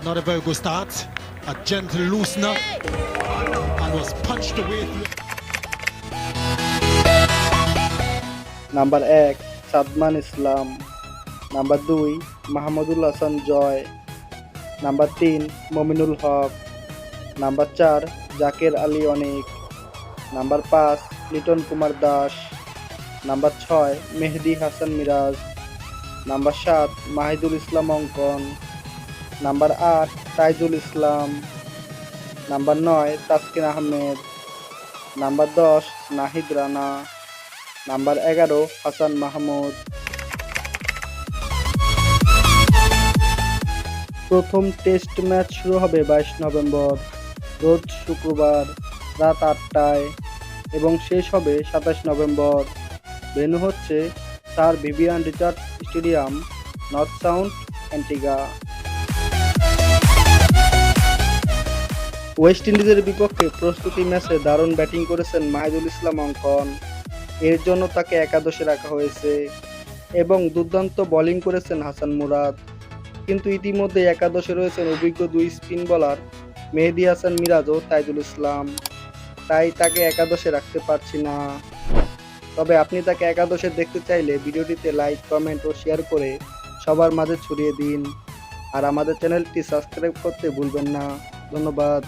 Not a very good start. A gentle loosener and was punched away through. Number 1 Sadman Islam, number 2 Mahmudul Hasan Joy, number 3 Mominul Haque, number 4 Jaker Ali Anik, number 5 Liton Kumar Das, number 6 Mehidy Hasan Miraz, number 7 Mahidul Islam Ankon, number 8 Taijul Islam, number 9 Taskin Ahmed, number 10 Nahid Rana, number 11 Hasan Mahmud. প্রথম test match শুরু হবে 22 November রোজ শুক্রবার রাত 8টায় এবং শেষ হবে 27 November. Venue হচ্ছে sir Vivian Richards stadium, north sound, Antigua. West ইন্ডিজের বিপক্ষে প্রস্তুতি ম্যাচে দারুণ ব্যাটিং করেছেন মাহিদুল ইসলাম অঙ্কন, এর জন্য তাকে একাদশে রাখা হয়েছে এবং দুর্দান্ত বোলিং করেছেন হাসান মুরাদ। কিন্তু ইতিমধ্যে একাদশে রয়েছেন অভিজ্ঞ দুই স্পিন বোলার মেহেদি হাসান মিরাজ ও তাইজুল ইসলাম, তাই তাকে একাদশে রাখতে পারছি না। তবে আপনি তাকে একাদশে দেখতে চাইলে ভিডিওটিতে লাইক, কমেন্ট ও শেয়ার করে সবার মাঝে ছড়িয়ে দিন। আর আমাদের চ্যানেলটি সাবস্ক্রাইব করতে ভুলবেন না। ধন্যবাদ।